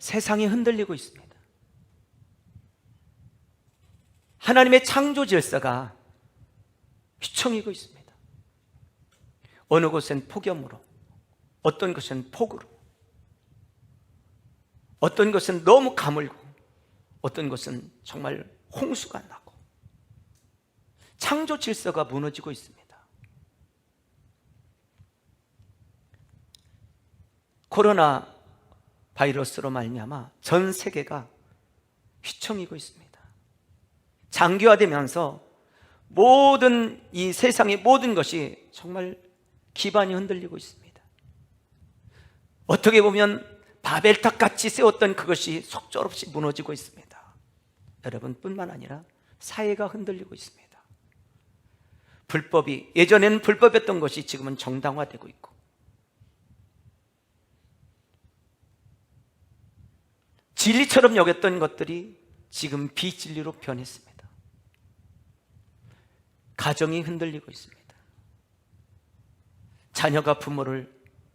세상이 흔들리고 있습니다. 하나님의 창조 질서가 휘청이고 있습니다. 어느 곳은 폭염으로, 어떤 곳은 폭우로, 어떤 곳은 너무 가물고, 어떤 곳은 정말 홍수가 나고, 창조 질서가 무너지고 있습니다. 코로나 바이러스로 말미암아 전 세계가 휘청이고 있습니다. 장기화되면서 모든 이 세상의 모든 것이 정말 기반이 흔들리고 있습니다. 어떻게 보면 바벨탑 같이 세웠던 그것이 속절없이 무너지고 있습니다. 여러분뿐만 아니라 사회가 흔들리고 있습니다. 불법이, 예전에는 불법이었던 것이 지금은 정당화되고 있고, 진리처럼 여겼던 것들이 지금 비진리로 변했습니다. 가정이 흔들리고 있습니다. 자녀가 부모를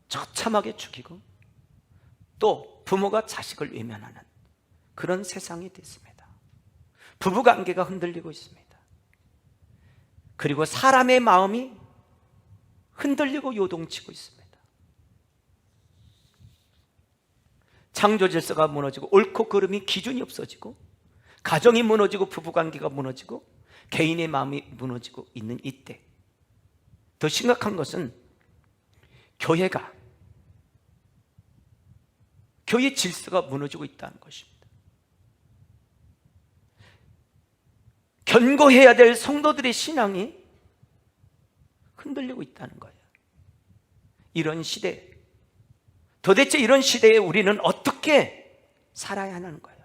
처참하게 죽이고, 또 부모가 자식을 외면하는 그런 세상이 됐습니다. 부부관계가 흔들리고 있습니다. 그리고 사람의 마음이 흔들리고 요동치고 있습니다. 창조 질서가 무너지고, 옳고 그름이 기준이 없어지고, 가정이 무너지고, 부부관계가 무너지고, 개인의 마음이 무너지고 있는 이때, 더 심각한 것은 교회 질서가 무너지고 있다는 것입니다. 견고해야 될 성도들의 신앙이 흔들리고 있다는 거예요. 이런 시대, 도대체 이런 시대에 우리는 어떻게 살아야 하는 거예요?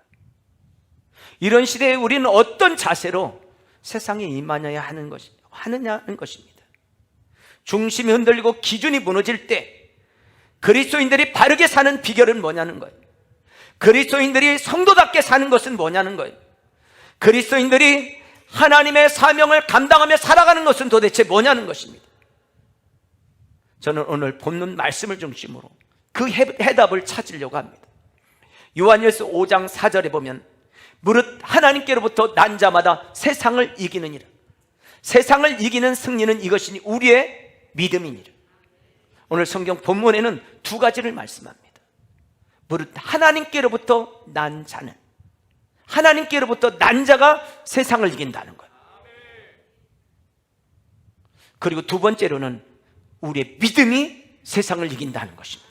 이런 시대에 우리는 어떤 자세로 세상에 임하느냐 하는 것입니다. 중심이 흔들리고 기준이 무너질 때 그리스도인들이 바르게 사는 비결은 뭐냐는 거예요. 그리스도인들이 성도답게 사는 것은 뭐냐는 거예요. 그리스도인들이 하나님의 사명을 감당하며 살아가는 것은 도대체 뭐냐는 것입니다. 저는 오늘 본문 말씀을 중심으로 그 해답을 찾으려고 합니다. 요한일서 5장 4절에 보면, 무릇 하나님께로부터 난 자마다 세상을 이기느니라. 세상을 이기는 승리는 이것이니 우리의 믿음이니라. 오늘 성경 본문에는 두 가지를 말씀합니다. 무릇 하나님께로부터 난 자는, 하나님께로부터 난 자가 세상을 이긴다는 거예요. 그리고 두 번째로는 우리의 믿음이 세상을 이긴다는 것입니다.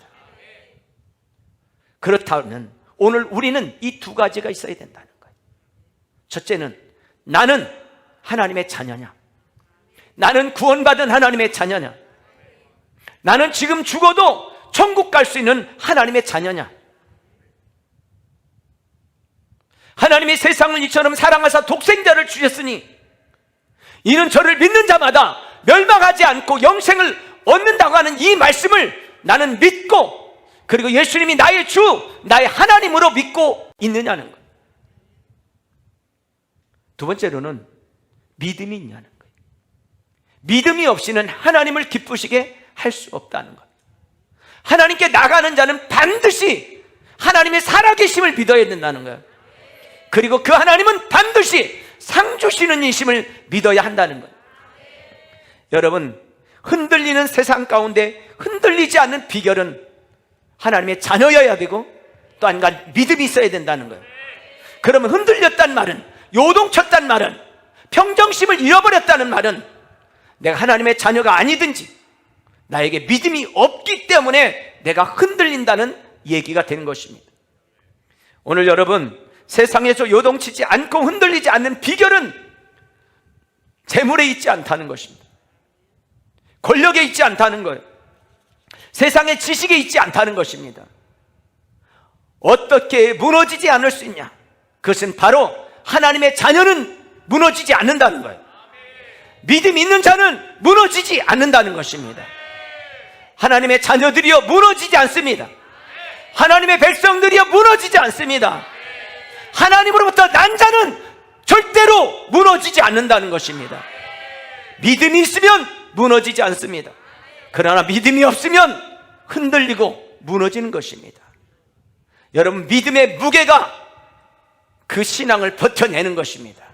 그렇다면 오늘 우리는 이 두 가지가 있어야 된다는 거예요. 첫째는, 나는 하나님의 자녀냐? 나는 구원받은 하나님의 자녀냐? 나는 지금 죽어도 천국 갈 수 있는 하나님의 자녀냐? 하나님이 세상을 이처럼 사랑하사 독생자를 주셨으니 이는 저를 믿는 자마다 멸망하지 않고 영생을 얻는다고 하는 이 말씀을 나는 믿고, 그리고 예수님이 나의 주, 나의 하나님으로 믿고 있느냐는 거예요. 두 번째로는 믿음이 있냐는 거예요. 믿음이 없이는 하나님을 기쁘시게 할 수 없다는 거예요. 하나님께 나가는 자는 반드시 하나님의 살아계심을 믿어야 된다는 거예요. 그리고 그 하나님은 반드시 상 주시는 이심을 믿어야 한다는 거예요. 여러분, 흔들리는 세상 가운데 흔들리지 않는 비결은 하나님의 자녀여야 되고, 또 한간 믿음이 있어야 된다는 거예요. 그러면 흔들렸단 말은, 요동쳤단 말은, 평정심을 잃어버렸다는 말은 내가 하나님의 자녀가 아니든지 나에게 믿음이 없기 때문에 내가 흔들린다는 얘기가 되는 것입니다. 오늘 여러분, 세상에서 요동치지 않고 흔들리지 않는 비결은 재물에 있지 않다는 것입니다. 권력에 있지 않다는 거예요. 세상의 지식에 있지 않다는 것입니다. 어떻게 무너지지 않을 수 있냐? 그것은 바로 하나님의 자녀는 무너지지 않는다는 거예요. 믿음 있는 자는 무너지지 않는다는 것입니다. 하나님의 자녀들이여 무너지지 않습니다. 하나님의 백성들이여 무너지지 않습니다. 하나님으로부터 난 자는 절대로 무너지지 않는다는 것입니다. 믿음이 있으면 무너지지 않습니다. 그러나 믿음이 없으면 흔들리고 무너지는 것입니다. 여러분, 믿음의 무게가 그 신앙을 버텨내는 것입니다.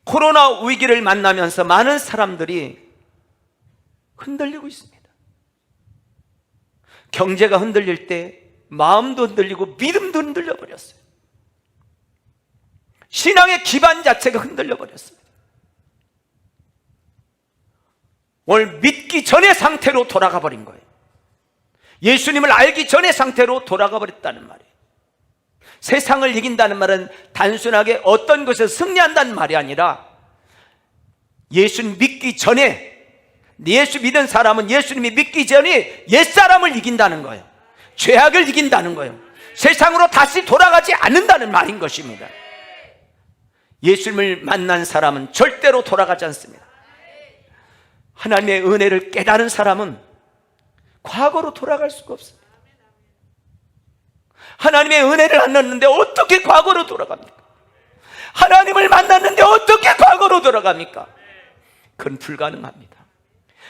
코로나 위기를 만나면서 많은 사람들이 흔들리고 있습니다. 경제가 흔들릴 때 마음도 흔들리고 믿음도 흔들려 버렸어요. 신앙의 기반 자체가 흔들려 버렸습니다. 오늘 믿기 전의 상태로 돌아가 버린 거예요. 예수님을 알기 전의 상태로 돌아가 버렸다는 말이에요. 세상을 이긴다는 말은 단순하게 어떤 것에서 승리한다는 말이 아니라, 예수님 믿기 전에, 예수 믿은 사람은 예수님이 믿기 전에 옛사람을 이긴다는 거예요. 죄악을 이긴다는 거예요. 세상으로 다시 돌아가지 않는다는 말인 것입니다. 예수님을 만난 사람은 절대로 돌아가지 않습니다. 하나님의 은혜를 깨달은 사람은 과거로 돌아갈 수가 없습니다. 하나님의 은혜를 만났는데 어떻게 과거로 돌아갑니까? 하나님을 만났는데 어떻게 과거로 돌아갑니까? 그건 불가능합니다.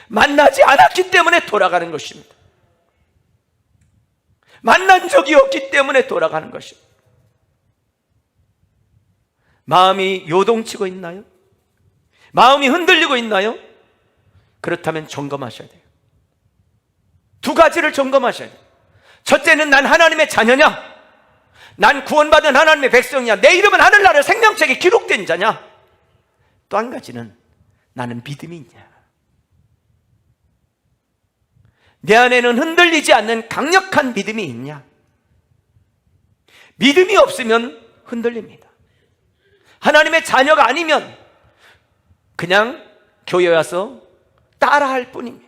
만나지 않았기 때문에 돌아가는 것입니다. 만난 적이 없기 때문에 돌아가는 것입니다. 마음이 요동치고 있나요? 마음이 흔들리고 있나요? 그렇다면 점검하셔야 돼요. 두 가지를 점검하셔야 돼요. 첫째는 난 하나님의 자녀냐? 난 구원받은 하나님의 백성이냐? 내 이름은 하늘나라 생명책에 기록된 자냐? 또 한 가지는 나는 믿음이 있냐? 내 안에는 흔들리지 않는 강력한 믿음이 있냐? 믿음이 없으면 흔들립니다. 하나님의 자녀가 아니면 그냥 교회 와서 따라할 뿐입니다.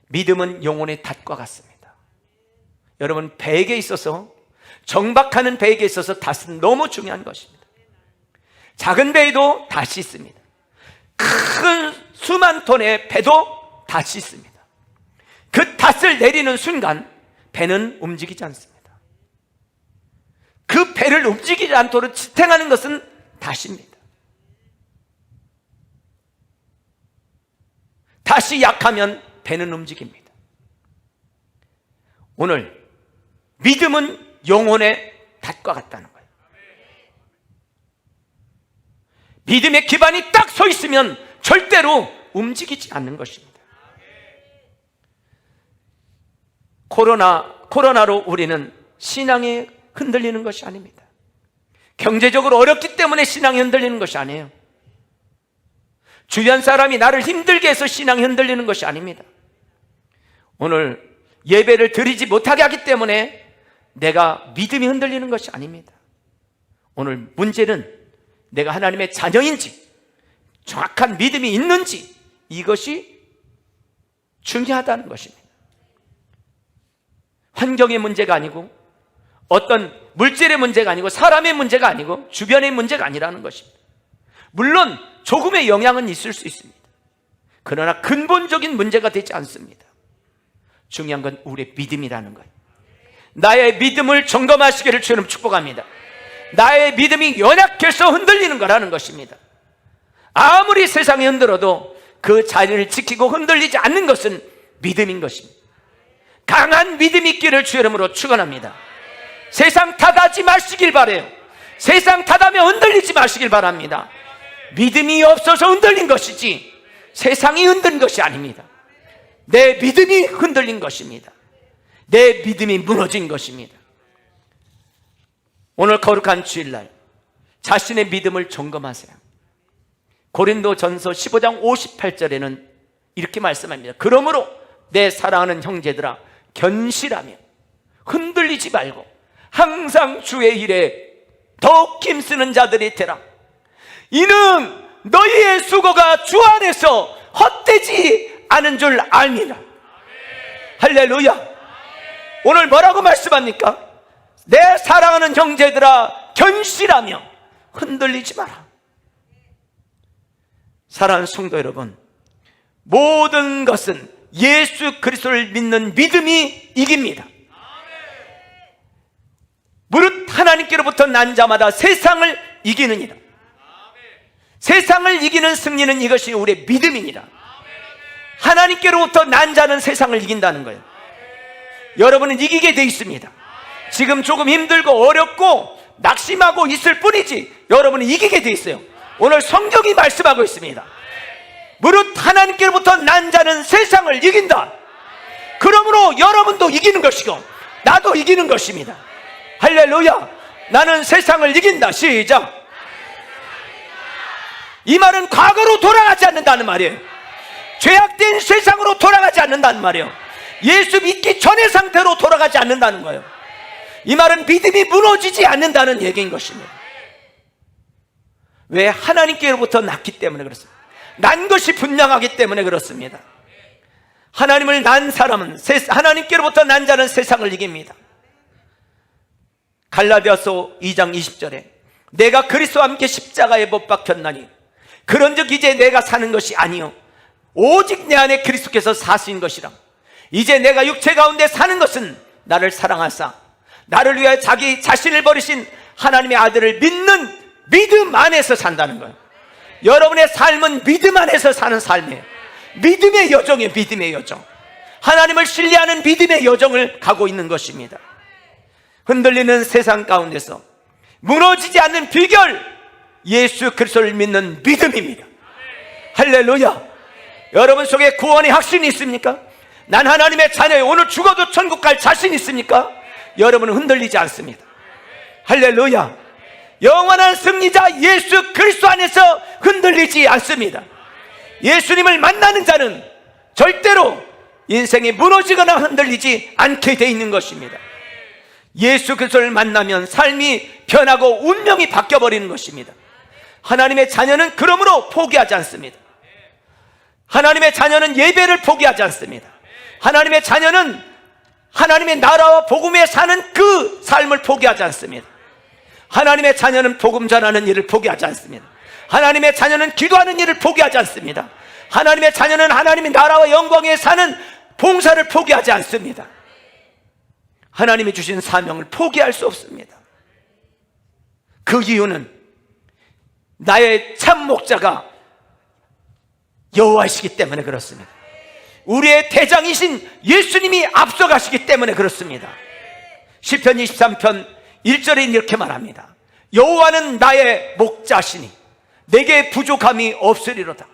믿음은 영혼의 닷과 같습니다. 여러분, 배에게 있어서, 정박하는 배에게 있어서 닷은 너무 중요한 것입니다. 작은 배에도 닷이 있습니다. 큰 수만 톤의 배도 닷이 있습니다. 그 닷을 내리는 순간 배는 움직이지 않습니다. 그 배를 움직이지 않도록 지탱하는 것은 닷입니다. 닷이 약하면 배는 움직입니다. 오늘 믿음은 영혼의 닷과 같다는 거예요. 믿음의 기반이 딱 서 있으면 절대로 움직이지 않는 것입니다. 코로나로 우리는 신앙이 흔들리는 것이 아닙니다. 경제적으로 어렵기 때문에 신앙이 흔들리는 것이 아니에요. 주변 사람이 나를 힘들게 해서 신앙이 흔들리는 것이 아닙니다. 오늘 예배를 드리지 못하게 하기 때문에 내가 믿음이 흔들리는 것이 아닙니다. 오늘 문제는 내가 하나님의 자녀인지, 정확한 믿음이 있는지, 이것이 중요하다는 것입니다. 환경의 문제가 아니고, 어떤 물질의 문제가 아니고, 사람의 문제가 아니고, 주변의 문제가 아니라는 것입니다. 물론 조금의 영향은 있을 수 있습니다. 그러나 근본적인 문제가 되지 않습니다. 중요한 건 우리의 믿음이라는 거예요. 나의 믿음을 점검하시기를 주님 축복합니다. 나의 믿음이 연약해서 흔들리는 거라는 것입니다. 아무리 세상이 흔들어도 그 자리를 지키고 흔들리지 않는 것은 믿음인 것입니다. 강한 믿음이 있기를 주의 이름으로 축원합니다. 세상 탓하지 마시길 바라요. 세상 탓하며 흔들리지 마시길 바랍니다. 믿음이 없어서 흔들린 것이지 세상이 흔든 것이 아닙니다. 내 믿음이 흔들린 것입니다. 내 믿음이 무너진 것입니다. 오늘 거룩한 주일날 자신의 믿음을 점검하세요. 고린도전서 15장 58절에는 이렇게 말씀합니다. 그러므로 내 사랑하는 형제들아, 견실하며 흔들리지 말고 항상 주의 일에 더욱 힘쓰는 자들이 되라. 이는 너희의 수고가 주 안에서 헛되지 않은 줄 압니다. 할렐루야. 오늘 뭐라고 말씀합니까? 내 사랑하는 형제들아, 견실하며 흔들리지 마라. 사랑하는 성도 여러분, 모든 것은 예수 그리스도를 믿는 믿음이 이깁니다. 무릇 하나님께로부터 난 자마다 세상을 이기느니라. 세상을 이기는 승리는 이것이 우리의 믿음이니라. 하나님께로부터 난 자는 세상을 이긴다는 거예요. 여러분은 이기게 돼 있습니다. 지금 조금 힘들고 어렵고 낙심하고 있을 뿐이지 여러분은 이기게 돼 있어요. 오늘 성경이 말씀하고 있습니다. 무릇 하나님께로부터 난 자는 세상을 이긴다. 그러므로 여러분도 이기는 것이고 나도 이기는 것입니다. 할렐루야. 나는 세상을 이긴다. 시작. 이 말은 과거로 돌아가지 않는다는 말이에요. 죄악된 세상으로 돌아가지 않는다는 말이에요. 예수 믿기 전의 상태로 돌아가지 않는다는 거예요. 이 말은 믿음이 무너지지 않는다는 얘기인 것입니다. 왜? 하나님께로부터 났기 때문에 그렇습니다. 난 것이 분명하기 때문에 그렇습니다. 하나님을 난 사람은, 하나님께로부터 난 자는 세상을 이깁니다. 갈라디아서 2장 20절에 내가 그리스도와 함께 십자가에 못 박혔나니 그런즉 이제 내가 사는 것이 아니요 오직 내 안에 그리스도께서 사신 것이라. 이제 내가 육체 가운데 사는 것은 나를 사랑하사 나를 위하여 자기 자신을 버리신 하나님의 아들을 믿는 믿음 안에서 산다는 거예요. 여러분의 삶은 믿음 안에서 사는 삶이에요. 믿음의 여정이에요. 믿음의 여정. 하나님을 신뢰하는 믿음의 여정을 가고 있는 것입니다. 흔들리는 세상 가운데서 무너지지 않는 비결, 예수 그리스도를 믿는 믿음입니다. 할렐루야. 여러분 속에 구원의 확신이 있습니까? 난 하나님의 자녀예요. 오늘 죽어도 천국 갈 자신 있습니까? 여러분은 흔들리지 않습니다. 할렐루야. 영원한 승리자 예수 그리스도 안에서 흔들리지 않습니다. 예수님을 만나는 자는 절대로 인생이 무너지거나 흔들리지 않게 돼 있는 것입니다. 예수 그리스도를 만나면 삶이 변하고 운명이 바뀌어버리는 것입니다. 하나님의 자녀는 그러므로 포기하지 않습니다. 하나님의 자녀는 예배를 포기하지 않습니다. 하나님의 자녀는 하나님의 나라와 복음에 사는 그 삶을 포기하지 않습니다. 하나님의 자녀는 복음 전하는 일을 포기하지 않습니다. 하나님의 자녀는 기도하는 일을 포기하지 않습니다. 하나님의 자녀는 하나님의 나라와 영광에 사는 봉사를 포기하지 않습니다. 하나님이 주신 사명을 포기할 수 없습니다. 그 이유는 나의 참 목자가 여호와이시기 때문에 그렇습니다. 우리의 대장이신 예수님이 앞서가시기 때문에 그렇습니다. 시편 23편 1절에 이렇게 말합니다. 여호와는 나의 목자시니 내게 부족함이 없으리로다.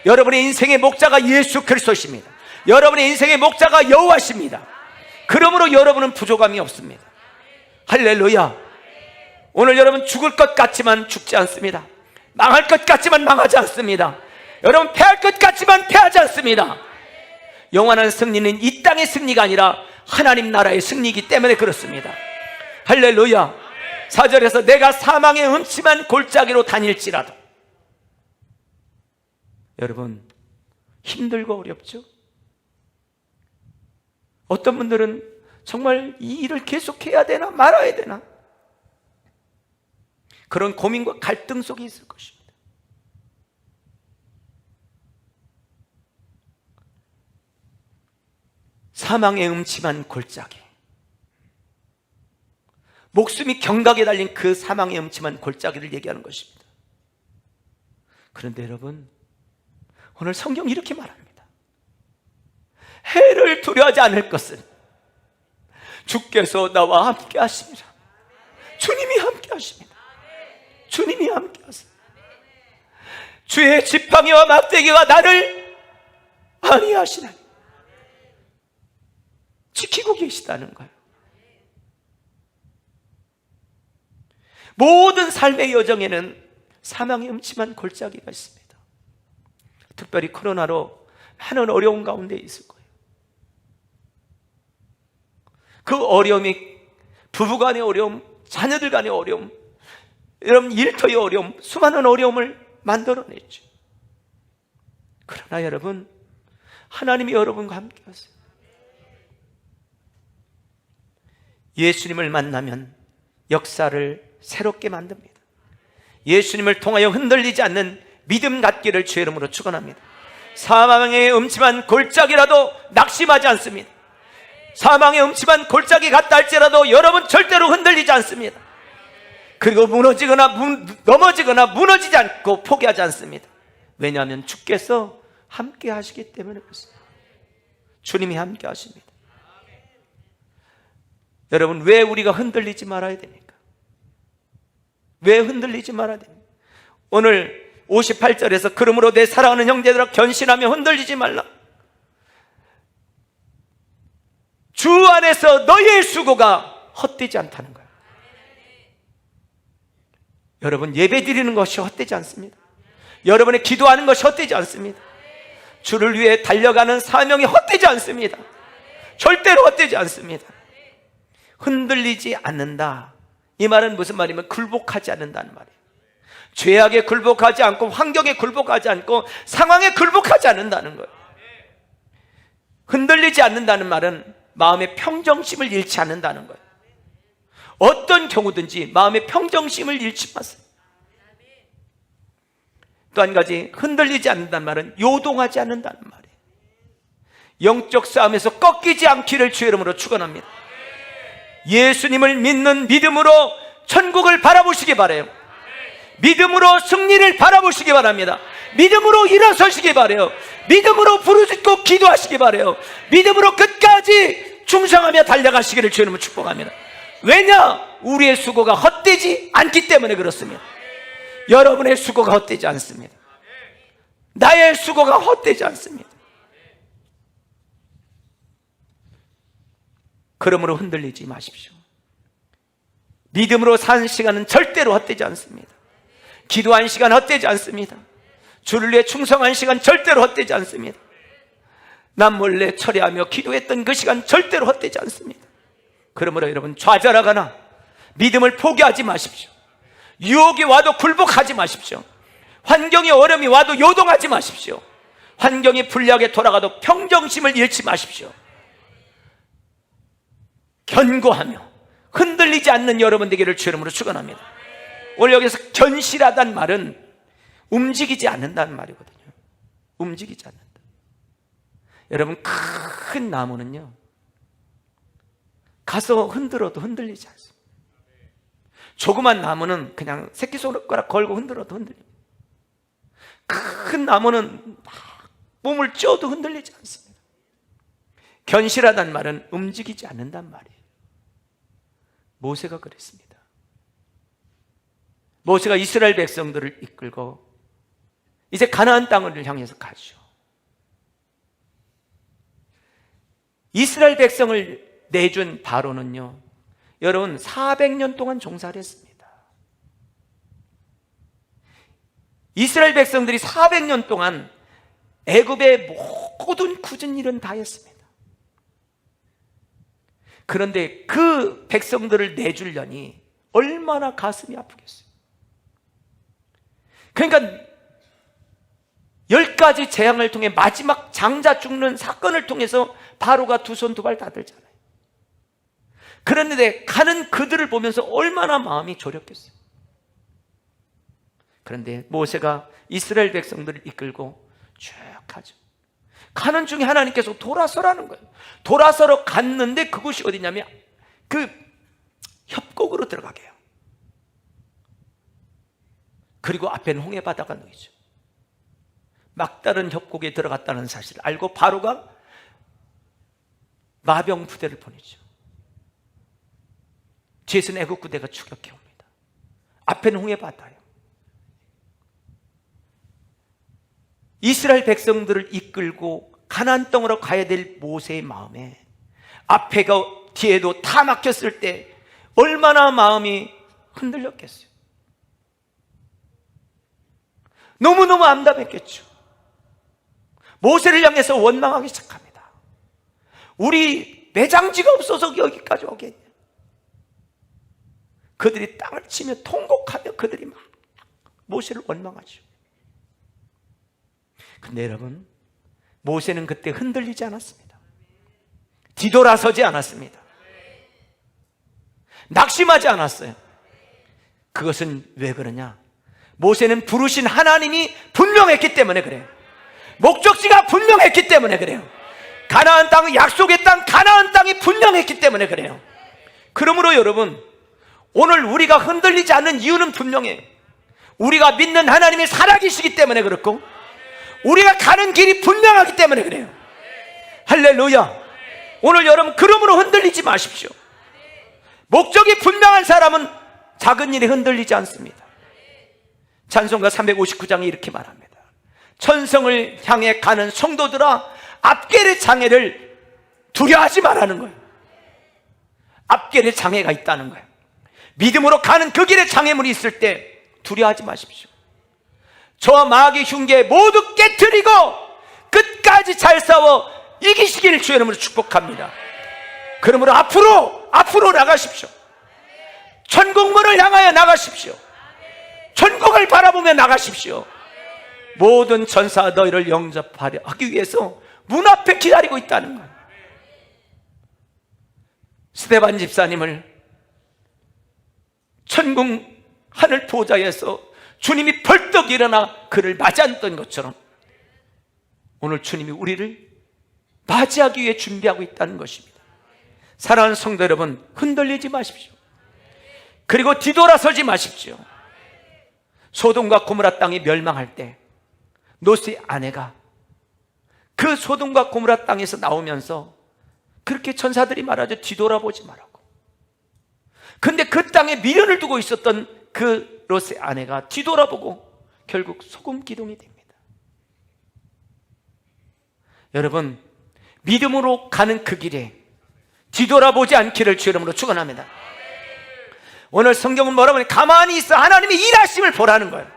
여러분의 인생의 목자가 예수 그리스도십니다. 여러분의 인생의 목자가 여호와십니다. 그러므로 여러분은 부족함이 없습니다. 할렐루야. 오늘 여러분 죽을 것 같지만 죽지 않습니다. 망할 것 같지만 망하지 않습니다. 여러분 패할 것 같지만 패하지 않습니다. 영원한 승리는 이 땅의 승리가 아니라 하나님 나라의 승리이기 때문에 그렇습니다. 할렐루야. 4절에서 내가 사망의 음침한 골짜기로 다닐지라도. 여러분 힘들고 어렵죠? 어떤 분들은 정말 이 일을 계속해야 되나 말아야 되나 그런 고민과 갈등 속에 있을 것입니다. 사망의 음침한 골짜기, 목숨이 경각에 달린 그 사망의 음침한 골짜기를 얘기하는 것입니다. 그런데 여러분 오늘 성경이 이렇게 말합니다. 해를 두려워하지 않을 것은 주께서 나와 함께 하십니다. 주님이 함께 하십니다. 주님이 함께 하십니다. 주의 지팡이와 막대기가 나를 안위하시나니 지키고 계시다는 거예요. 모든 삶의 여정에는 사망의 음침한 골짜기가 있습니다. 특별히 코로나로 많은 어려운 가운데 있을 거예요. 그 어려움이 부부간의 어려움, 자녀들 간의 어려움, 여러분 일터의 어려움, 수많은 어려움을 만들어냈죠. 그러나 여러분 하나님이 여러분과 함께 하세요. 예수님을 만나면 역사를 새롭게 만듭니다. 예수님을 통하여 흔들리지 않는 믿음 갖기를 주의 이름으로 축원합니다. 사망의 음침한 골짜기라도 낙심하지 않습니다. 사망의 음침한 골짜기 같다 할지라도 여러분 절대로 흔들리지 않습니다. 그리고 넘어지거나 무너지지 않고 포기하지 않습니다. 왜냐하면 주께서 함께 하시기 때문에 그렇습니다. 주님이 함께 하십니다. 여러분, 왜 우리가 흔들리지 말아야 됩니까? 왜 흔들리지 말아야 됩니까? 오늘 58절에서 그러므로 내 사랑하는 형제들아 견신하며 흔들리지 말라. 주 안에서 너희의 수고가 헛되지 않다는 거예요. 여러분, 예배 드리는 것이 헛되지 않습니다. 여러분의 기도하는 것이 헛되지 않습니다. 주를 위해 달려가는 사명이 헛되지 않습니다. 절대로 헛되지 않습니다. 흔들리지 않는다, 이 말은 무슨 말이면 굴복하지 않는다는 말이에요. 죄악에 굴복하지 않고, 환경에 굴복하지 않고, 상황에 굴복하지 않는다는 거예요. 흔들리지 않는다는 말은 마음의 평정심을 잃지 않는다는 거예요. 어떤 경우든지 마음의 평정심을 잃지 마세요. 또 한 가지, 흔들리지 않는다는 말은 요동하지 않는다는 말이에요. 영적 싸움에서 꺾이지 않기를 주의 이름으로 축원합니다. 예수님을 믿는 믿음으로 천국을 바라보시기 바라요. 믿음으로 승리를 바라보시기 바랍니다. 믿음으로 일어서시기 바라요. 믿음으로 부르짖고 기도하시기 바라요. 믿음으로 끝까지 충성하며 달려가시기를 주의 이름으로 축복합니다. 왜냐? 우리의 수고가 헛되지 않기 때문에 그렇습니다. 여러분의 수고가 헛되지 않습니다. 나의 수고가 헛되지 않습니다. 그러므로 흔들리지 마십시오. 믿음으로 사는 시간은 절대로 헛되지 않습니다. 기도한 시간 헛되지 않습니다. 주를 위해 충성한 시간 절대로 헛되지 않습니다. 남몰래 철회하며 기도했던 그 시간 절대로 헛되지 않습니다. 그러므로 여러분, 좌절하거나 믿음을 포기하지 마십시오. 유혹이 와도 굴복하지 마십시오. 환경의 어려움이 와도 요동하지 마십시오. 환경이 불리하게 돌아가도 평정심을 잃지 마십시오. 견고하며 흔들리지 않는 여러분 되기를 주의 이름으로 축원합니다. 오늘 여기서 견실하다는 말은 움직이지 않는다는 말이거든요. 움직이지 않는다. 여러분, 큰 나무는요, 가서 흔들어도 흔들리지 않습니다. 조그만 나무는 그냥 새끼손가락 걸고 흔들어도 흔들립니다. 큰 나무는 막 몸을 쪄도 흔들리지 않습니다. 견실하다는 말은 움직이지 않는단 말이에요. 모세가 그랬습니다. 모세가 이스라엘 백성들을 이끌고 이제 가나안 땅을 향해서 가죠. 이스라엘 백성을 내준 바로는요, 여러분 400년 동안 종살이 했습니다. 이스라엘 백성들이 400년 동안 애굽의 모든 굳은 일은 다 했습니다. 그런데 그 백성들을 내주려니 얼마나 가슴이 아프겠어요. 그러니까 10가지 재앙을 통해 마지막 장자 죽는 사건을 통해서 바로가 두 손 두 발 다 들잖아요. 그런데 가는 그들을 보면서 얼마나 마음이 졸였겠어요. 그런데 모세가 이스라엘 백성들을 이끌고 쭉 가죠. 가는 중에 하나님께서 돌아서라는 거예요. 돌아서러 갔는데 그곳이 어디냐면 그 협곡으로 들어가게 해요. 그리고 앞에는 홍해 바다가 놓이죠. 막다른 협곡에 들어갔다는 사실을 알고 바로가 마병 부대를 보내죠. 뒤에서는 애국 부대가 추격해 옵니다. 앞에는 홍해 바다예요. 이스라엘 백성들을 이끌고 가나안 땅으로 가야 될 모세의 마음에 앞에가 뒤에도 다 막혔을 때 얼마나 마음이 흔들렸겠어요. 너무너무 암담했겠죠. 모세를 향해서 원망하기 시작합니다. 우리 매장지가 없어서 여기까지 오겠냐. 그들이 땅을 치며 통곡하며 그들이 막 모세를 원망하죠. 근데 여러분, 모세는 그때 흔들리지 않았습니다. 뒤돌아서지 않았습니다. 낙심하지 않았어요. 그것은 왜 그러냐? 모세는 부르신 하나님이 분명했기 때문에 그래요. 목적지가 분명했기 때문에 그래요. 가나안 땅, 약속의 땅, 가나안 땅이 분명했기 때문에 그래요. 그러므로 여러분, 오늘 우리가 흔들리지 않는 이유는 분명해요. 우리가 믿는 하나님이 살아계시기 때문에 그렇고, 우리가 가는 길이 분명하기 때문에 그래요. 할렐루야. 오늘 여러분, 그러므로 흔들리지 마십시오. 목적이 분명한 사람은 작은 일에 흔들리지 않습니다. 찬송가 359장에 이렇게 말합니다. 천성을 향해 가는 성도들아, 앞길의 장애를 두려워하지 말라는 거예요. 앞길에 장애가 있다는 거예요. 믿음으로 가는 그 길에 장애물이 있을 때 두려워하지 마십시오. 저와 마귀의 흉계 모두 깨트리고 끝까지 잘 싸워 이기시기를 주의 이름으로 축복합니다. 그러므로 앞으로 나가십시오. 천국문을 향하여 나가십시오. 천국을 바라보며 나가십시오. 모든 천사 너희를 영접하기 위해서 문 앞에 기다리고 있다는 거예요. 스데반 집사님을 천국 하늘 보좌에서 주님이 벌떡 일어나 그를 맞이했던 것처럼 오늘 주님이 우리를 맞이하기 위해 준비하고 있다는 것입니다. 사랑하는 성도 여러분, 흔들리지 마십시오. 그리고 뒤돌아서지 마십시오. 소돔과 고모라 땅이 멸망할 때 롯의 아내가 그 소돔과 고모라 땅에서 나오면서 그렇게 천사들이 말하죠. 뒤돌아보지 말라고. 근데 그 땅에 미련을 두고 있었던 그 롯의 아내가 뒤돌아보고 결국 소금 기둥이 됩니다. 여러분, 믿음으로 가는 그 길에 뒤돌아보지 않기를 주의 이름으로 축원합니다. 오늘 성경은 뭐라고 하냐? 가만히 있어 하나님의 일하심을 보라는 거예요.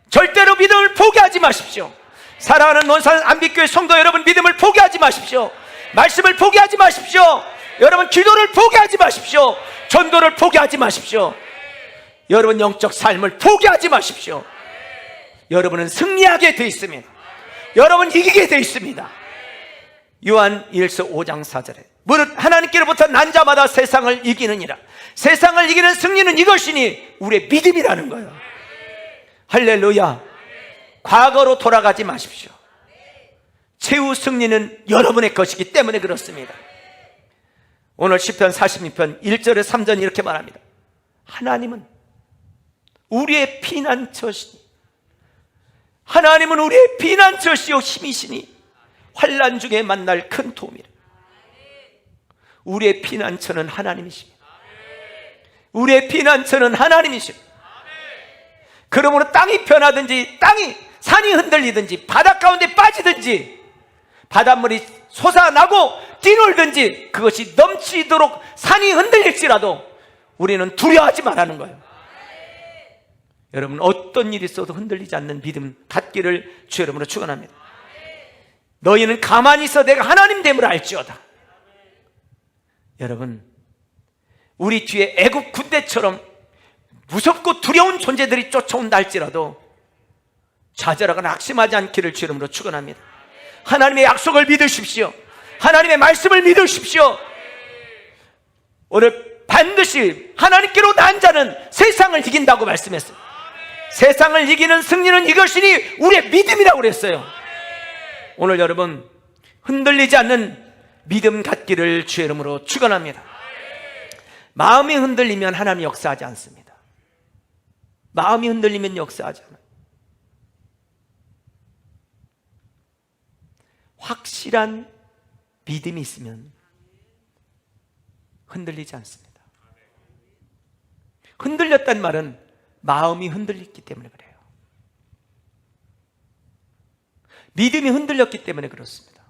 절대로 믿음을 포기하지 마십시오. 사랑하는 논산 안빛교회 성도 여러분, 믿음을 포기하지 마십시오. 말씀을 포기하지 마십시오. 여러분, 기도를 포기하지 마십시오. 전도를 포기하지 마십시오. 여러분, 영적 삶을 포기하지 마십시오. 여러분은 승리하게 되어 있습니다. 여러분, 이기게 되어 있습니다. 요한 1서 5장 4절에 무릇 하나님께로부터 난 자마다 세상을 이기느니라. 세상을 이기는 승리는 이것이니 우리의 믿음이라는 거예요. 할렐루야. 과거로 돌아가지 마십시오. 최후 승리는 여러분의 것이기 때문에 그렇습니다. 오늘 시편 46편 1절에 3절 이렇게 말합니다. 하나님은 우리의 피난처시니, 하나님은 우리의 피난처시요 힘이시니 환난 중에 만날 큰 도움이라. 우리의 피난처는 하나님이십니다. 우리의 피난처는 하나님이십니다. 그러므로 땅이 변하든지 산이 흔들리든지 바닷 가운데 빠지든지 바닷물이 솟아나고 뛰놀든지 그것이 넘치도록 산이 흔들릴지라도 우리는 두려워하지 말라는 거예요. 여러분, 어떤 일이 있어도 흔들리지 않는 믿음 갖기를 주의 이름으로 축원합니다. 너희는 가만히 있어 내가 하나님 됨을 알지어다. 여러분, 우리 뒤에 애국 군대처럼 무섭고 두려운 존재들이 쫓아온다 할지라도 좌절하거나 낙심하지 않기를 주의 이름으로 축원합니다. 하나님의 약속을 믿으십시오. 하나님의 말씀을 믿으십시오. 오늘 반드시 하나님께로 난 자는 세상을 이긴다고 말씀했어요. 세상을 이기는 승리는 이것이니 우리의 믿음이라고 그랬어요. 오늘 여러분, 흔들리지 않는 믿음 갖기를 주의 이름으로 축원합니다. 마음이 흔들리면 하나님이 역사하지 않습니다. 마음이 흔들리면 역사하지 않아요. 확실한 믿음이 있으면 흔들리지 않습니다. 흔들렸단 말은 마음이 흔들렸기 때문에 그래요. 믿음이 흔들렸기 때문에 그렇습니다.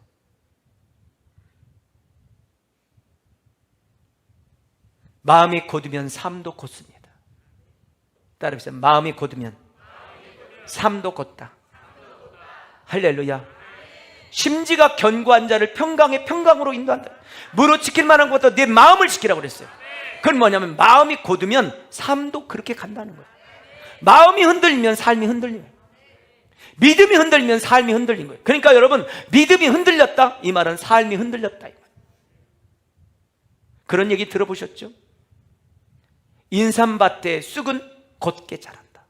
마음이 곧으면 삶도 곧습니다. 따라해보세요. 마음이 곧으면 삶도 곧다. 할렐루야. 심지가 견고한 자를 평강에 평강으로 인도한다. 무릇 지킬 만한 것보다 내 마음을 지키라고 그랬어요. 그건 뭐냐면 마음이 곧으면 삶도 그렇게 간다는 거예요. 마음이 흔들리면 삶이 흔들리는 거예요. 믿음이 흔들리면 삶이 흔들린 거예요. 그러니까 여러분, 믿음이 흔들렸다 이 말은 삶이 흔들렸다 이 말. 그런 얘기 들어보셨죠? 인삼밭에 쑥은 곧게 자란다.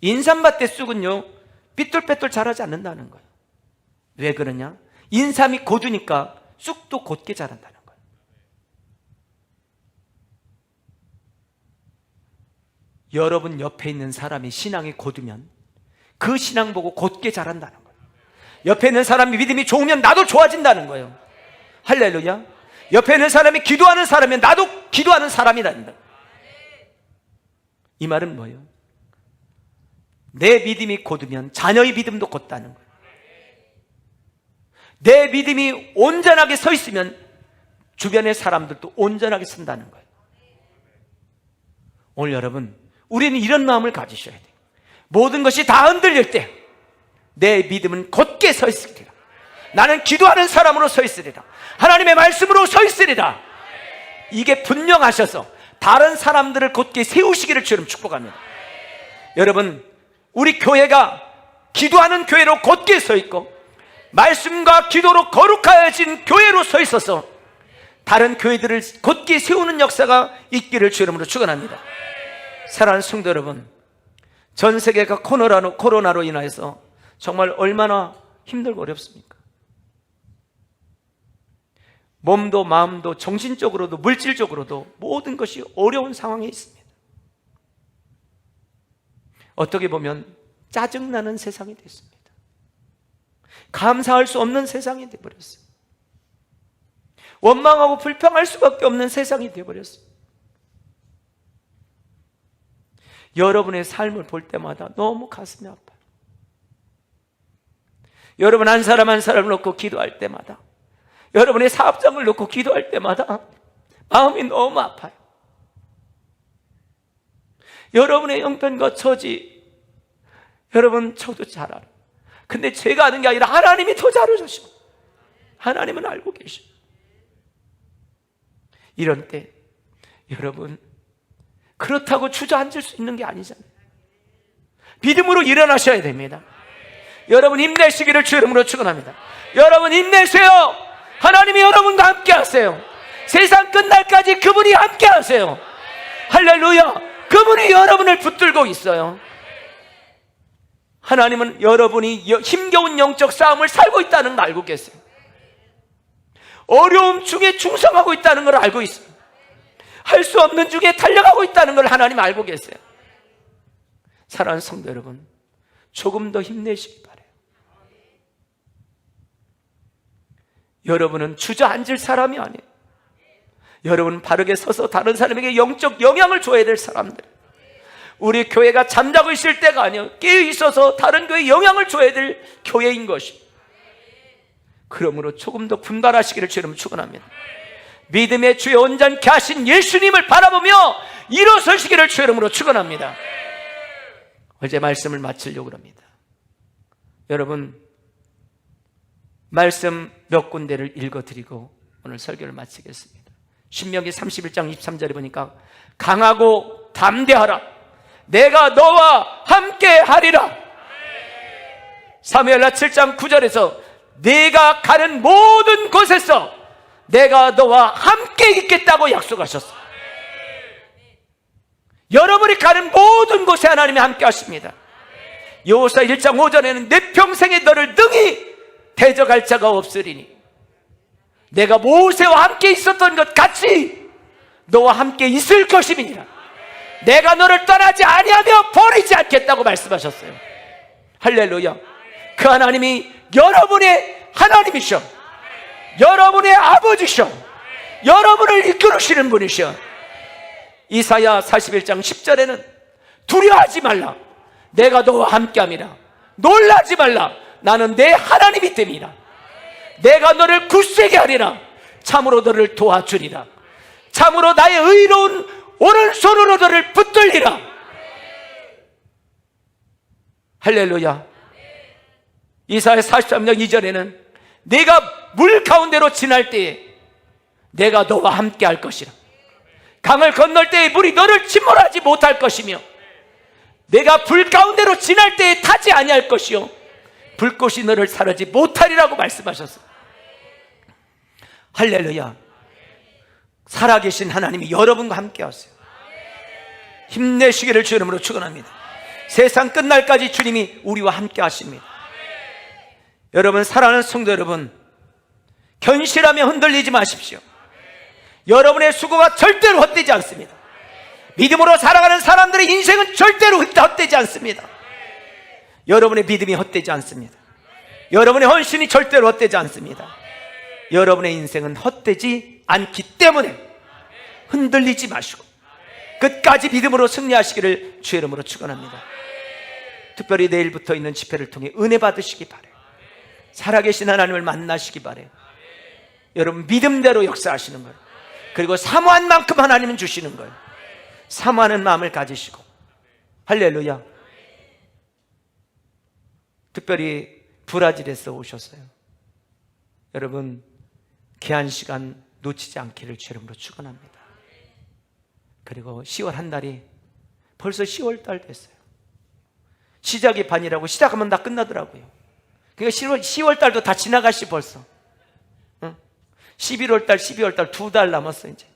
인삼밭에 쑥은요 삐뚤빼뚤 자라지 않는다는 거예요. 왜 그러냐? 인삼이 곧으니까 쑥도 곧게 자란다는 거예요. 여러분 옆에 있는 사람이 신앙이 곧으면 그 신앙 보고 곧게 자란다는 거예요. 옆에 있는 사람이 믿음이 좋으면 나도 좋아진다는 거예요. 할렐루야. 옆에 있는 사람이 기도하는 사람이면 나도 기도하는 사람이란다. 이 말은 뭐예요? 내 믿음이 곧으면 자녀의 믿음도 곧다는 거예요. 내 믿음이 온전하게 서 있으면 주변의 사람들도 온전하게 선다는 거예요. 오늘 여러분, 우리는 이런 마음을 가지셔야 돼요. 모든 것이 다 흔들릴 때 내 믿음은 곧게 서 있으리라. 나는 기도하는 사람으로 서 있으리라. 하나님의 말씀으로 서 있으리라. 이게 분명하셔서 다른 사람들을 곧게 세우시기를 주님 축복합니다. 여러분, 우리 교회가 기도하는 교회로 곧게 서 있고 말씀과 기도로 거룩하여진 교회로 서 있어서 다른 교회들을 곧게 세우는 역사가 있기를 주 이름으로 축원합니다. 사랑하는 성도 여러분, 전 세계가 코로나로 인해서 정말 얼마나 힘들고 어렵습니까? 몸도 마음도 정신적으로도 물질적으로도 모든 것이 어려운 상황에 있습니다. 어떻게 보면 짜증나는 세상이 됐습니다. 감사할 수 없는 세상이 되어버렸어요. 원망하고 불평할 수밖에 없는 세상이 되어버렸어요. 여러분의 삶을 볼 때마다 너무 가슴이 아파요. 여러분 한 사람 한 사람을 놓고 기도할 때마다, 여러분의 사업장을 놓고 기도할 때마다 마음이 너무 아파요. 여러분의 형편과 처지, 여러분 저도 잘 알아요. 근데 제가 아는 게 아니라 하나님이 더 잘 아시고, 하나님은 알고 계시고. 이런 때 여러분, 그렇다고 주저앉을 수 있는 게 아니잖아요. 믿음으로 일어나셔야 됩니다. 여러분 힘내시기를 주 이름으로 축원합니다. 여러분 힘내세요. 하나님이 여러분과 함께 하세요. 세상 끝날까지 그분이 함께 하세요. 할렐루야. 그분이 여러분을 붙들고 있어요. 하나님은 여러분이 힘겨운 영적 싸움을 살고 있다는 걸 알고 계세요. 어려움 중에 충성하고 있다는 걸 알고 있어요. 할 수 없는 중에 달려가고 있다는 걸 하나님 알고 계세요. 사랑하는 성도 여러분, 조금 더 힘내시기 바라요. 여러분은 주저앉을 사람이 아니에요. 여러분은 바르게 서서 다른 사람에게 영적 영향을 줘야 될 사람들. 우리 교회가 잠자고 있을 때가 아니에요. 깨어 있어서 다른 교회에 영향을 줘야 될 교회인 것이. 그러므로 조금 더 분발하시기를 주님 축원합니다. 믿음의 주에 온전케 하신 예수님을 바라보며 일어서시기를 주 이름으로 축원합니다. 어제 말씀을 마치려고 합니다. 여러분, 말씀 몇 군데를 읽어드리고 오늘 설교를 마치겠습니다. 신명기 31장 23절에 보니까 강하고 담대하라, 내가 너와 함께 하리라. 사무엘하 7장 9절에서 내가 가는 모든 곳에서 내가 너와 함께 있겠다고 약속하셨어요. 여러분이 가는 모든 곳에 하나님이 함께 하십니다. 여호수아 1장 5절에는 내 평생에 너를 능히 대적할 자가 없으리니 내가 모세와 함께 있었던 것 같이 너와 함께 있을 것임이니라. 내가 너를 떠나지 아니하며 버리지 않겠다고 말씀하셨어요. 할렐루야. 그 하나님이 여러분의 하나님이셔, 여러분의 아버지셔, 여러분을 이끌으시는 분이셔. 이사야 41장 10절에는 두려워하지 말라, 내가 너와 함께함이라. 놀라지 말라, 나는 내 하나님이 됨이라. 내가 너를 굳세게 하리라. 참으로 너를 도와주리라. 참으로 나의 의로운 오른손으로 너를 붙들리라. 할렐루야. 이사야 43장 2절에는 내가 물 가운데로 지날 때에 내가 너와 함께 할 것이라. 강을 건널 때에 물이 너를 침몰하지 못할 것이며 내가 불 가운데로 지날 때에 타지 아니할 것이요 불꽃이 너를 사르지 못하리라고 말씀하셨어요. 할렐루야. 살아계신 하나님이 여러분과 함께 하세요. 힘내시기를 주 이름으로 축원합니다. 세상 끝날까지 주님이 우리와 함께 하십니다. 여러분, 사랑하는 성도 여러분, 견실하며 흔들리지 마십시오. 여러분의 수고가 절대로 헛되지 않습니다. 믿음으로 살아가는 사람들의 인생은 절대로 헛되지 않습니다. 여러분의 믿음이 헛되지 않습니다. 여러분의 헌신이 절대로 헛되지 않습니다. 여러분의 인생은 헛되지 않기 때문에 흔들리지 마시고 끝까지 믿음으로 승리하시기를 주의 이름으로 축원합니다. 특별히 내일부터 있는 집회를 통해 은혜 받으시기 바래요. 살아계신 하나님을 만나시기 바래요. 여러분 믿음대로 역사하시는 거예요. 그리고 사모한 만큼 하나님은 주시는 거예요. 사모하는 마음을 가지시고. 할렐루야. 특별히 브라질에서 오셨어요. 여러분 귀한 시간 놓치지 않기를 주의 이름으로 축원합니다. 그리고 10월 한 달이 벌써 10월 달 됐어요. 시작이 반이라고 시작하면 다 끝나더라고요. 그러니까 10월 달도 다 지나가시 벌써. 11월 달, 12월 달 2달 남았어 이제.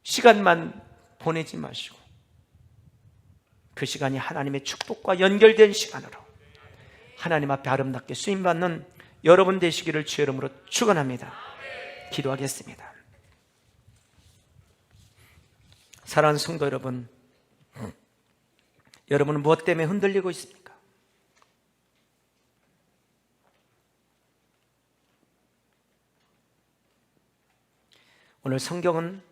시간만 보내지 마시고 그 시간이 하나님의 축복과 연결된 시간으로 하나님 앞에 아름답게 쓰임받는 여러분 되시기를 주의 이름으로 축원합니다. 기도하겠습니다. 사랑하는 성도 여러분, 여러분은 무엇 때문에 흔들리고 있습니까? 오늘 성경은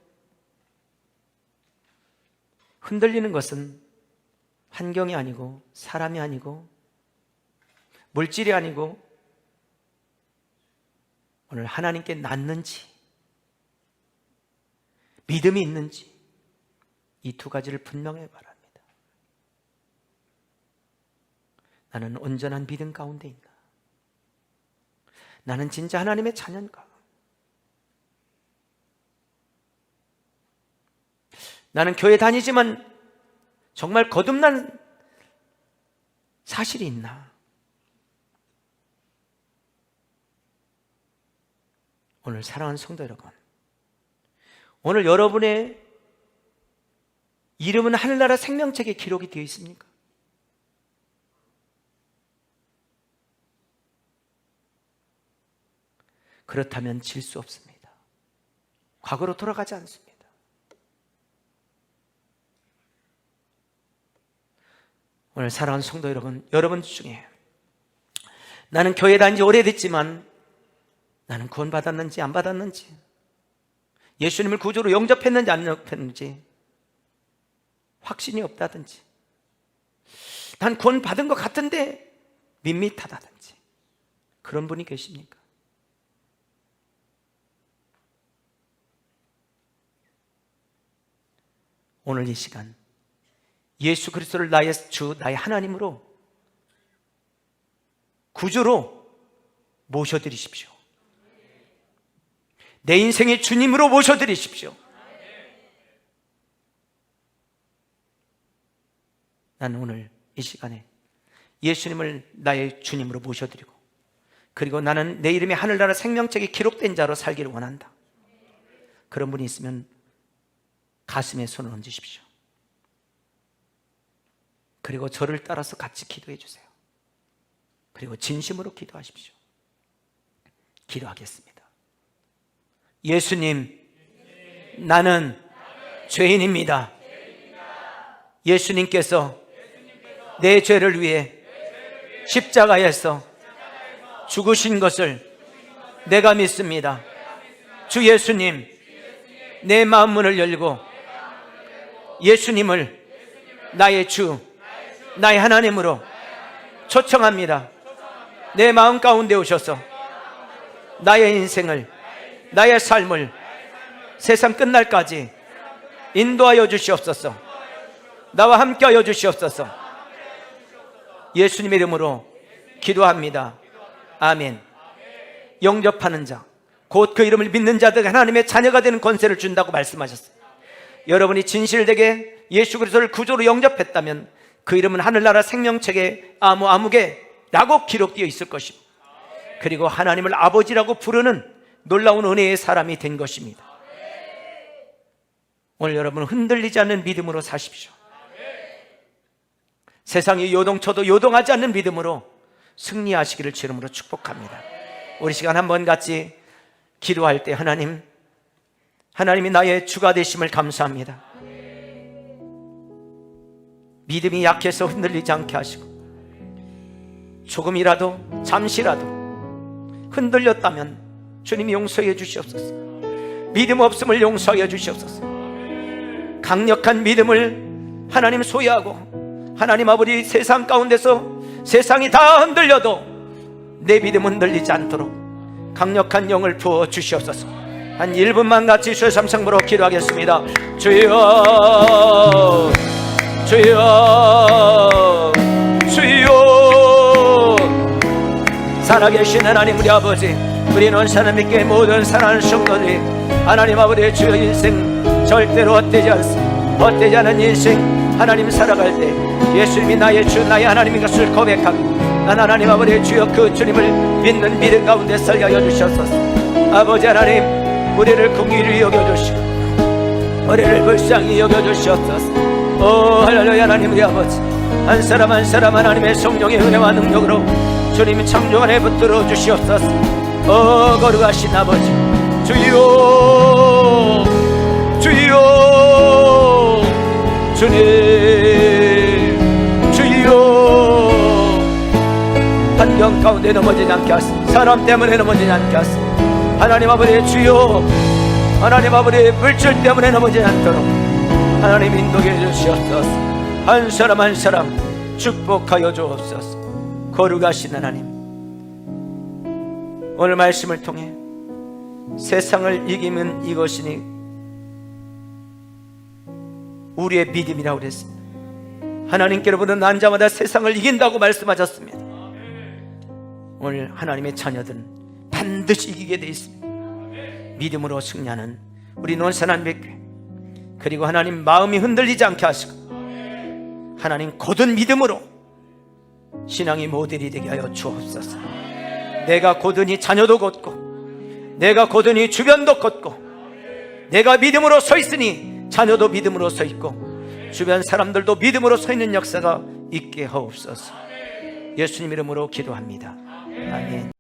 흔들리는 것은 환경이 아니고 사람이 아니고 물질이 아니고 오늘 하나님께 낫는지 믿음이 있는지 이 두 가지를 분명히 바랍니다. 나는 온전한 믿음 가운데 있나? 나는 진짜 하나님의 자녀인가? 나는 교회 다니지만 정말 거듭난 사실이 있나? 오늘 사랑하는 성도 여러분, 오늘 여러분의 이름은 하늘나라 생명책에 기록이 되어 있습니까? 그렇다면 질 수 없습니다. 과거로 돌아가지 않습니다. 오늘 사랑하는 성도 여러분, 여러분 중에 나는 교회 다닌 지 오래됐지만 나는 구원 받았는지 안 받았는지, 예수님을 구주로 영접했는지 안 영접했는지 확신이 없다든지, 난 구원 받은 것 같은데 밋밋하다든지 그런 분이 계십니까? 오늘 이 시간 예수 그리스도를 나의 주, 나의 하나님으로 구주로 모셔드리십시오. 내 인생의 주님으로 모셔드리십시오. 나는 오늘 이 시간에 예수님을 나의 주님으로 모셔드리고, 그리고 나는 내 이름이 하늘나라 생명책에 기록된 자로 살기를 원한다. 그런 분이 있으면 가슴에 손을 얹으십시오. 그리고 저를 따라서 같이 기도해 주세요. 그리고 진심으로 기도하십시오. 기도하겠습니다. 예수님, 나는 죄인입니다. 예수님께서 내 죄를 위해 십자가에서 죽으신 것을 내가 믿습니다. 주 예수님, 내 마음 문을 열고 예수님을 나의 주, 나의 하나님으로 초청합니다. 내 마음 가운데 오셔서 나의 인생을, 나의 삶을 세상 끝날까지 인도하여 주시옵소서. 나와 함께하여 주시옵소서. 예수님의 이름으로 기도합니다. 아멘. 영접하는 자, 곧 그 이름을 믿는 자들 하나님의 자녀가 되는 권세를 준다고 말씀하셨어요. 여러분이 진실되게 예수 그리스도를 구주로 영접했다면 그 이름은 하늘나라 생명책에 아무개라고 기록되어 있을 것입니다. 그리고 하나님을 아버지라고 부르는 놀라운 은혜의 사람이 된 것입니다. 오늘 여러분 흔들리지 않는 믿음으로 사십시오. 세상이 요동쳐도 요동하지 않는 믿음으로 승리하시기를 주 이름으로 축복합니다. 우리 시간 한번 같이 기도할 때 하나님이 나의 주가 되심을 감사합니다. 믿음이 약해서 흔들리지 않게 하시고 조금이라도 잠시라도 흔들렸다면 주님 용서해 주시옵소서. 믿음 없음을 용서해 주시옵소서. 강력한 믿음을 하나님 소유하고 하나님 아버지 세상 가운데서 세상이 다 흔들려도 내 믿음 흔들리지 않도록 강력한 영을 부어 주시옵소서. 한 1분만 같이 주의 삼성부로 기도하겠습니다. 주여 주여 주여. 살아계신 하나님 우리 아버지, 우리는 하나님께 모든 사랑하는 성도들이 하나님 아버지의 주여 인생 절대로 헛되지 않습니다. 헛되지 않은 인생 하나님 살아갈 때 예수님이 나의 주 나의 하나님인 것을 고백하고 난 하나님 아버지의 주여 그 주님을 믿는 믿음 가운데 살게 하여 주셨소서. 아버지 하나님, 우리를 긍휼히 여겨주시고 우리를 불쌍히 여겨주시옵소서. 오 할렐루야. 하나님 우리 아버지, 한 사람 한 사람 하나님의 성령의 은혜와 능력으로 주님 창조 안에 붙들어 주시옵소서. 오 거룩하신 아버지, 주여 주여 주님 주여. 환경 가운데 넘어지지 않게 하소서. 사람 때문에 넘어지지 않게 하소서. 하나님 아버지의 주여, 하나님 아버지의 물질 때문에 넘어지지 않도록 하나님 인도해 주시옵소서. 한 사람 한 사람 축복하여 주옵소서. 거룩하신 하나님, 오늘 말씀을 통해 세상을 이기면 이것이니 우리의 믿음이라고 그랬습니다. 하나님께로부터 난 자마다 세상을 이긴다고 말씀하셨습니다. 오늘 하나님의 자녀들은 반드시 이기게 되어 있습니다. 믿음으로 승리하는 우리 논산한 백교회, 그리고 하나님 마음이 흔들리지 않게 하시고 하나님 곧은 믿음으로 신앙이 모델이 되게 하여 주옵소서. 내가 곧으니 자녀도 곧고 내가 곧으니 주변도 곧고 내가 믿음으로 서 있으니 자녀도 믿음으로 서 있고 주변 사람들도 믿음으로 서 있는 역사가 있게 하옵소서. 예수님 이름으로 기도합니다. 아멘.